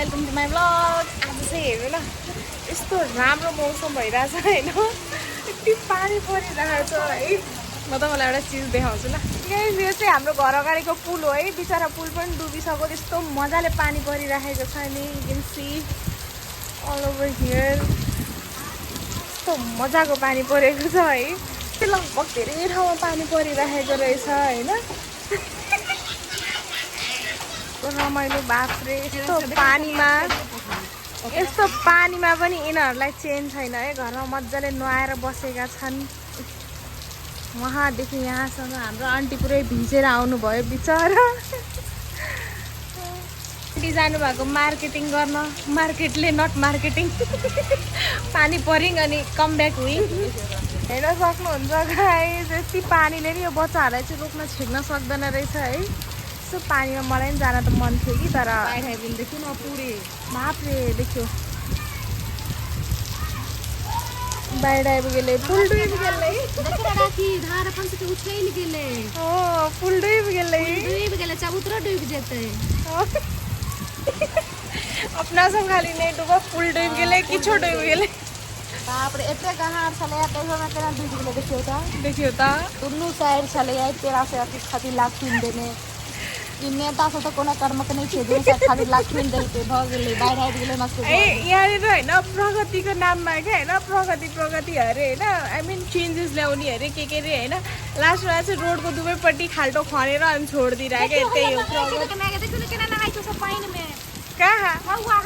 Welcome to my blog. आज चाहिँ हेर्नु न यस्तो राम्रो मौसम भइरहेछ होइन, यति पानी परिरहेछ है। म तपाईँलाई एउटा चिज देखाउँछु ल। यो चाहिँ हाम्रो घर अगाडिको पुल हो है, बिचरा पुल पनि डुबिसक्यो, त्यस्तो मजाले पानी परिरहेको छ नि। You can see all over here यस्तो मजाको पानी परेको छ है। लगभग धेरै ठाउँमा पानी परिरहेको रहेछ होइन। रमाइलो बाफ्रे, यस्तो पानीमा पनि यिनीहरूलाई चेन छैन है। घरमा मजाले नुहाएर बसेका छन्। वहाँदेखि यहाँसम्म हाम्रो आन्टी पुरै भिजेर आउनुभयो बिचरा। आन्टी जानुभएको मार्केटिङ गर्न, मार्केटले नट मार्केटिङ। पानी परिङ अनि कम ब्याक हुइङ। हेर्न सक्नुहुन्छ गाइस, यति पानीले नि यो बच्चाहरूलाई चाहिँ रोक्न छिर्न सक्दैन रहेछ है। यस्तो पानीमा मलाई पनि जान त मन थियो कि, तर देखियो न पुरै बाफ्रे देख्यो। बाहिर आइपुगेले पुल डुबी गेले राखी धारा पंच के उछल गेले। ओ पुल डुबी गेले चबूतरा डूब जेते। अपना सब खाली नहीं डूबा, पुल डूब गेले किछो डूब गेले। बाप रे एते कहां चले देखो ना केना डूब गेले। देखियो त दुनु साइड चले आइ 13 से 30 लाख किन देने। इ नेता से त कोनो कर्मक नै छ, दुनु साइड खाली लाख किन देते भ गेले। बाहिर आइ गेले नस्को ए यहाँ त हैन प्रगतिको नाममा के हैन, प्रगति हरे हैन। आई मीन चेन्जेस ल्याउने हरे के रे हैन। लास्टमा चाहिँ रोडको दुवैपट्टि खाल्टो खनेर अनि छोड्दिरा के। त्यही हो प्रगति। केना नहाइछ सब पानी में कहाँ हुआ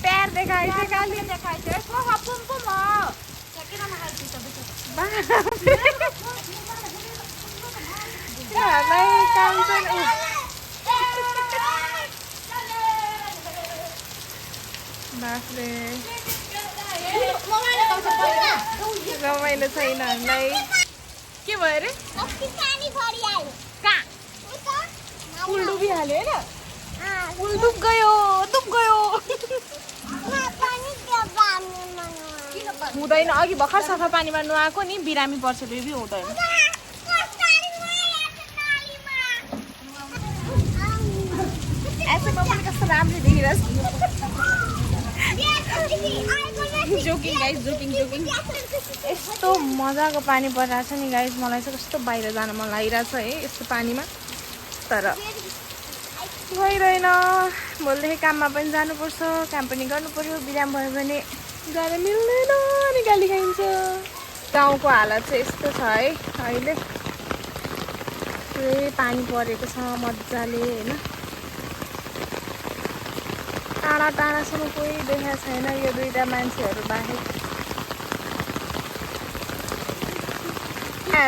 पैर देखाइ छ काली देखाइ छ। को हपुम पुम हो केना नहाइछ सब भाइ काम चाहिँ बाफ्रे रमाइलो छैन हामीलाई। के भयो अरे कहाँ पुल डुबिहाल्यो होइन। पुल डुब गयो हुँदैन। अघि भर्खर सफा पानीमा नुहाएको नि, बिरामी पर्छ बेबी, हुँदैन। ऐसे पनि कस्तो राम्रो देखिरहेछ। Joking guys, joking. यस्तो मजाको पानी परिरहेको छ नि गाइस। मलाई चाहिँ कस्तो बाहिर जान मन लागिरहेछ है यस्तो पानीमा, तर गइरहेन। भोलिदेखि काममा पनि जानुपर्छ, काम पनि गर्नु पर्यो। बिराम भयो भने जान मिल्दैन अनि गाली खाइन्छ। गाउँको हालत चाहिँ यस्तो छ है अहिले। पुरै पानी परेको छ मजाले होइन। टाढासम्म कोही देखाएको छैन यो दुईवटा मान्छेहरू बाहेक।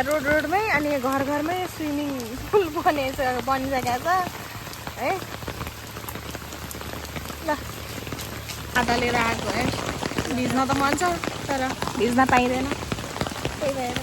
रोडमै अनि घरमै स्विमिङ पुल बनिसकेको छ है। ल आधा लिएर आएको है। भिज्न त मन छ तर भिज्न पाइँदैन, त्यही भएर